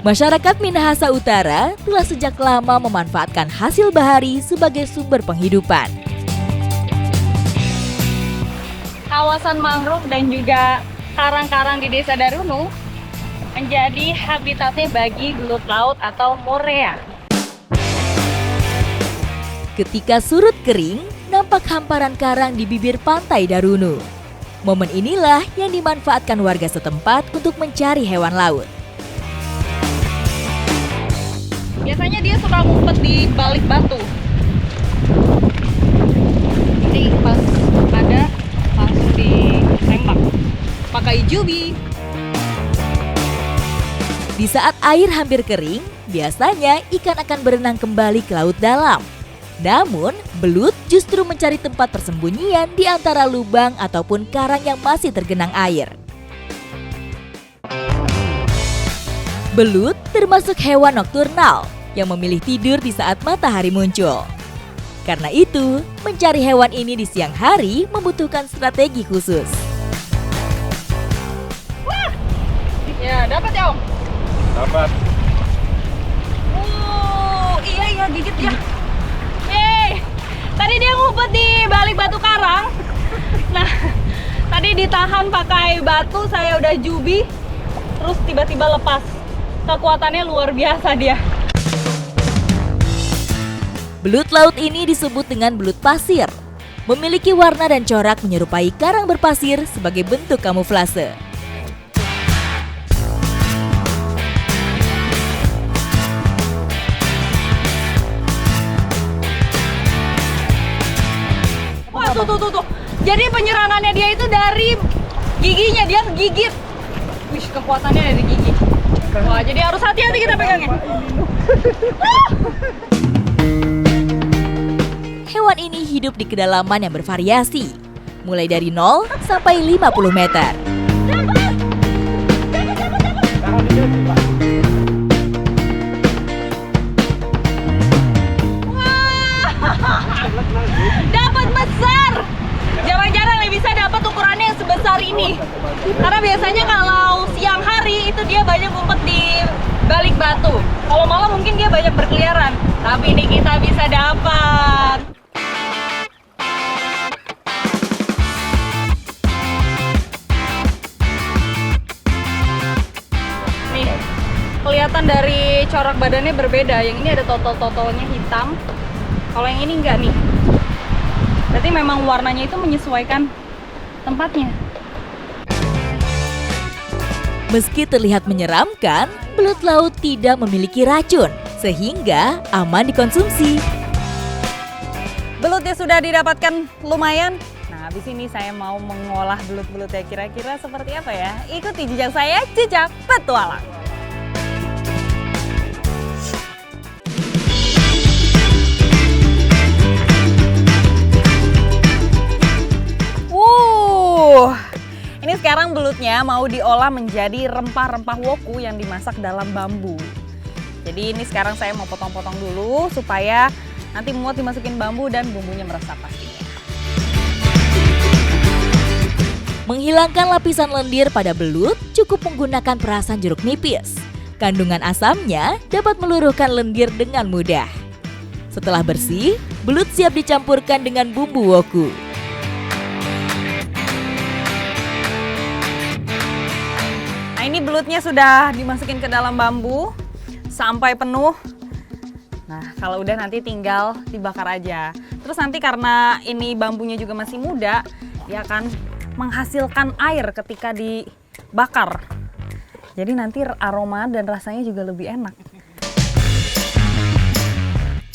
Masyarakat Minahasa Utara telah sejak lama memanfaatkan hasil bahari sebagai sumber penghidupan. Kawasan mangrove dan juga karang-karang di Desa Darunu menjadi habitatnya bagi belut laut atau morea. Ketika surut kering, nampak hamparan karang di bibir pantai Darunu. Momen inilah yang dimanfaatkan warga setempat untuk mencari hewan laut. Biasanya dia suka ngumpet di balik batu. Jadi pas ada langsung ditembak pakai jubi. Di saat air hampir kering, biasanya ikan akan berenang kembali ke laut dalam. Namun, belut justru mencari tempat persembunyian di antara lubang ataupun karang yang masih tergenang air. Belut termasuk hewan nokturnal yang memilih tidur di saat matahari muncul. Karena itu, mencari hewan ini di siang hari membutuhkan strategi khusus. Wah! Ya, dapat ya, Om? Dapat. Iya gigit ya. Tadi dia ngumpet di balik batu karang. Nah, tadi ditahan pakai batu, saya udah jubi, terus tiba-tiba lepas. Kekuatannya luar biasa dia. Belut laut ini disebut dengan belut pasir. Memiliki warna dan corak menyerupai karang berpasir sebagai bentuk kamuflase. Wah, tuh. Jadi penyerangannya dia itu dari giginya, dia gigit. Wih, kekuatannya dari gigi. Wah, jadi harus hati-hati kita pegangnya. Hewan ini hidup di kedalaman yang bervariasi, mulai dari 0 sampai 50 meter. Dapat besar. Jarang-jarang nih bisa dapat ukurannya yang sebesar ini. Karena biasanya kalau siang hari itu dia banyak ngumpet di balik batu. Kalau malam mungkin dia banyak berkeliaran. Tapi ini kita bisa dapat. Nih, kelihatan dari corak badannya berbeda. Yang ini ada totol-totolnya hitam. Kalau yang ini enggak nih. Berarti memang warnanya itu menyesuaikan tempatnya. Meski terlihat menyeramkan, belut laut tidak memiliki racun, sehingga aman dikonsumsi. Belutnya sudah didapatkan lumayan. Nah, habis ini saya mau mengolah belut-belutnya. Kira-kira seperti apa ya? Ikuti jejak saya, jejak petualang. Ini sekarang belutnya mau diolah menjadi rempah-rempah woku yang dimasak dalam bambu. Jadi ini sekarang saya mau potong-potong dulu supaya nanti muat dimasukin bambu dan bumbunya meresap pastinya. Menghilangkan lapisan lendir pada belut cukup menggunakan perasan jeruk nipis. Kandungan asamnya dapat meluruhkan lendir dengan mudah. Setelah bersih, belut siap dicampurkan dengan bumbu woku. Nah, ini belutnya sudah dimasukin ke dalam bambu sampai penuh. Nah, kalau udah nanti tinggal dibakar aja. Terus nanti karena ini bambunya juga masih muda, dia akan menghasilkan air ketika dibakar. Jadi nanti aroma dan rasanya juga lebih enak.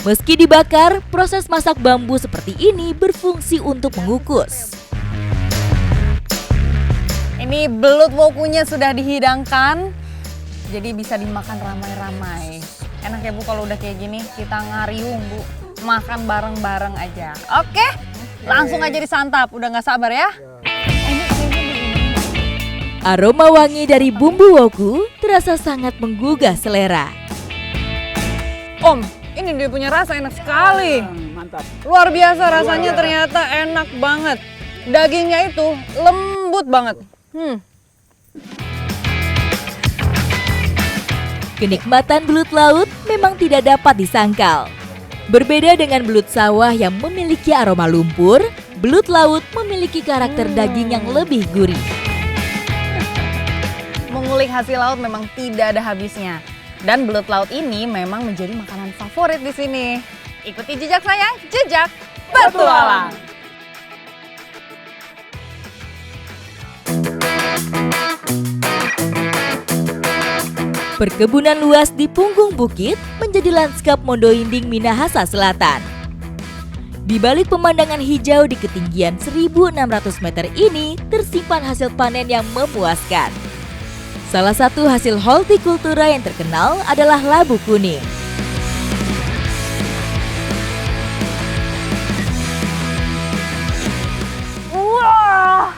Meski dibakar, proses masak bambu seperti ini berfungsi untuk mengukus. Ini belut wokunya sudah dihidangkan, jadi bisa dimakan ramai-ramai. Enak ya Bu kalau udah kayak gini, kita ngariung Bu, makan bareng-bareng aja. Oke, langsung aja disantap, udah nggak sabar ya? Aroma wangi dari bumbu woku terasa sangat menggugah selera. Om, ini dia punya rasa enak sekali. Mantap. Luar biasa rasanya, ternyata enak banget. Dagingnya itu lembut banget. Kenikmatan belut laut memang tidak dapat disangkal. Berbeda dengan belut sawah yang memiliki aroma lumpur, belut laut memiliki karakter daging yang lebih gurih. Mengulik hasil laut memang tidak ada habisnya. Dan belut laut ini memang menjadi makanan favorit di sini. Ikuti jejak saya, jejak petualang. Perkebunan luas di punggung bukit menjadi lanskap Modo Inding Minahasa Selatan. Di balik pemandangan hijau di ketinggian 1.600 meter ini tersimpan hasil panen yang memuaskan. Salah satu hasil hortikultura yang terkenal adalah labu kuning. Wah,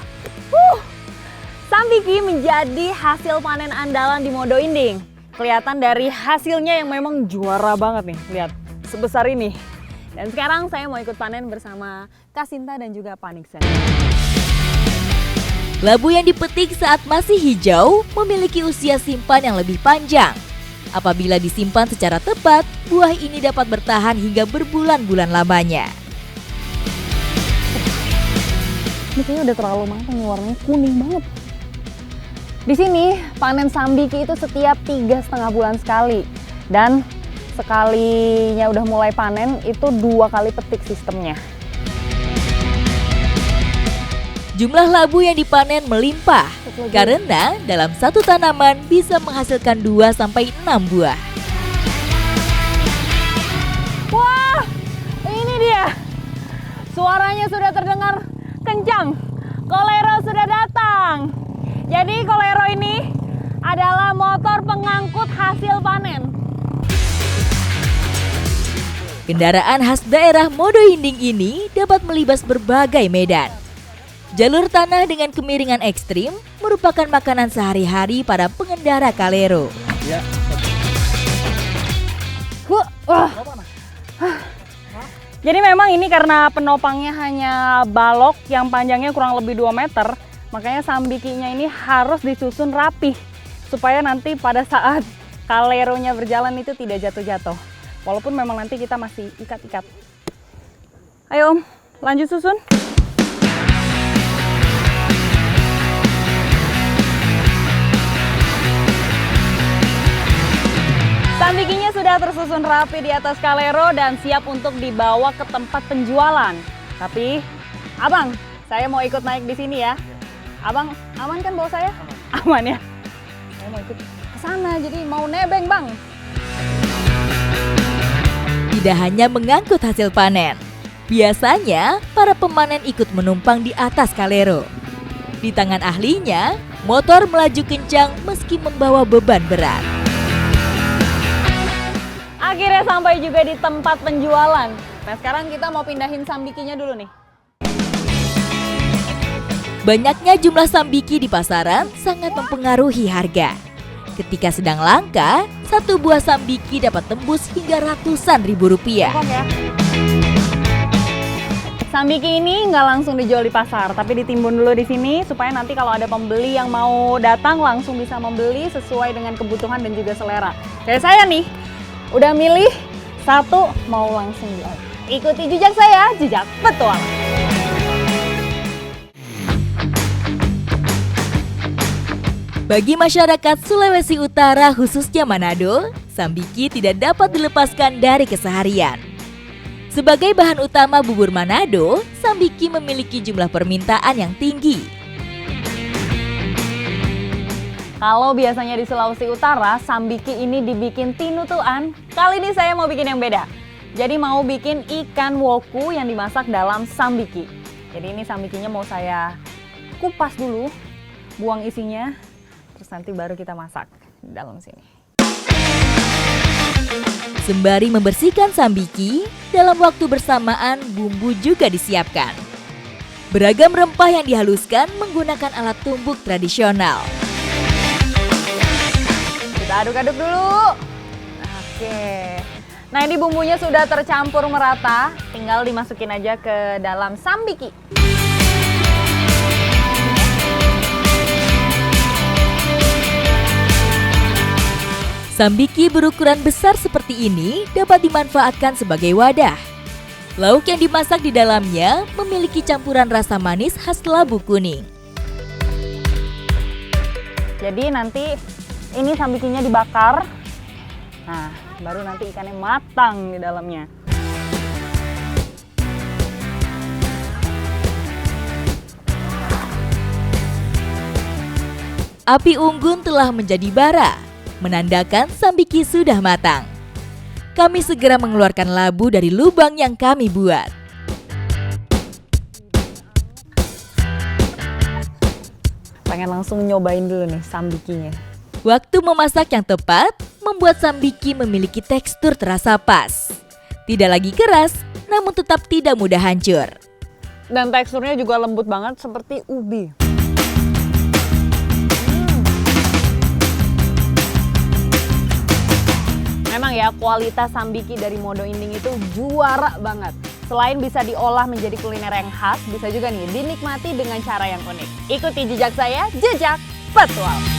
Sambiki menjadi hasil panen andalan di Modo Inding. Kelihatan dari hasilnya yang memang juara banget nih, lihat sebesar ini. Dan sekarang saya mau ikut panen bersama Kasinta dan juga Pak Nixon. Labu yang dipetik saat masih hijau memiliki usia simpan yang lebih panjang. Apabila disimpan secara tepat, buah ini dapat bertahan hingga berbulan-bulan lamanya. Ini kayaknya udah terlalu matang nih, warnanya kuning banget. Di sini panen Sambiki itu setiap 3,5 bulan sekali. Dan sekalinya udah mulai panen itu 2 kali petik sistemnya. Jumlah labu yang dipanen melimpah karena dalam satu tanaman bisa menghasilkan 2-6 buah. Wah, ini dia. Suaranya sudah terdengar kencang. Kolero sudah datang. Jadi kolero ini adalah motor pengangkut hasil panen. Kendaraan khas daerah Modo Inding ini dapat melibas berbagai medan. Jalur tanah dengan kemiringan ekstrim merupakan makanan sehari-hari para pengendara kalero. Jadi memang ini karena penopangnya hanya balok yang panjangnya kurang lebih 2 meter, makanya Sambikinya ini harus disusun rapih supaya nanti pada saat kaleronya berjalan itu tidak jatuh-jatuh. Walaupun memang nanti kita masih ikat-ikat. Ayo Om, lanjut susun. Sambikinya sudah tersusun rapi di atas kalero dan siap untuk dibawa ke tempat penjualan. Tapi, Abang, saya mau ikut naik di sini ya. Abang, aman kan bawa saya? Aman ya. Saya mau ikut ke sana, jadi mau nebeng, Bang. Tidak hanya mengangkut hasil panen, biasanya para pemanen ikut menumpang di atas kalero. Di tangan ahlinya, motor melaju kencang meski membawa beban berat. Akhirnya sampai juga di tempat penjualan. Nah sekarang kita mau pindahin Sambikinya dulu nih. Banyaknya jumlah Sambiki di pasaran sangat mempengaruhi harga. Ketika sedang langka, satu buah Sambiki dapat tembus hingga ratusan ribu rupiah. Sambiki ini nggak langsung dijual di pasar, tapi ditimbun dulu di sini supaya nanti kalau ada pembeli yang mau datang langsung bisa membeli sesuai dengan kebutuhan dan juga selera. Kayak saya nih, udah milih satu mau langsung jual. Ikuti jejak saya, jejak petualang. Bagi masyarakat Sulawesi Utara khususnya Manado, Sambiki tidak dapat dilepaskan dari keseharian. Sebagai bahan utama bubur Manado, Sambiki memiliki jumlah permintaan yang tinggi. Kalau biasanya di Sulawesi Utara, Sambiki ini dibikin tinutuan. Kali ini saya mau bikin yang beda. Jadi mau bikin ikan woku yang dimasak dalam Sambiki. Jadi ini Sambikinya mau saya kupas dulu, buang isinya. Terus nanti baru kita masak di dalam sini. Sembari membersihkan Sambiki, dalam waktu bersamaan bumbu juga disiapkan. Beragam rempah yang dihaluskan menggunakan alat tumbuk tradisional. Kita aduk-aduk dulu. Oke. Nah ini bumbunya sudah tercampur merata, tinggal dimasukin aja ke dalam Sambiki. Sambiki berukuran besar seperti ini dapat dimanfaatkan sebagai wadah. Lauk yang dimasak di dalamnya memiliki campuran rasa manis khas labu kuning. Jadi nanti ini sambikinya dibakar. Nah, baru nanti ikannya matang di dalamnya. Api unggun telah menjadi bara, menandakan sambiki sudah matang. Kami segera mengeluarkan labu dari lubang yang kami buat. Pengen langsung nyobain dulu nih sambikinya. Waktu memasak yang tepat membuat sambiki memiliki tekstur terasa pas. Tidak lagi keras, namun tetap tidak mudah hancur. Dan teksturnya juga lembut banget seperti ubi. Memang ya, kualitas sambiki dari Modo Inding itu juara banget. Selain bisa diolah menjadi kuliner yang khas, bisa juga nih dinikmati dengan cara yang unik. Ikuti jejak saya, Jejak Petualang.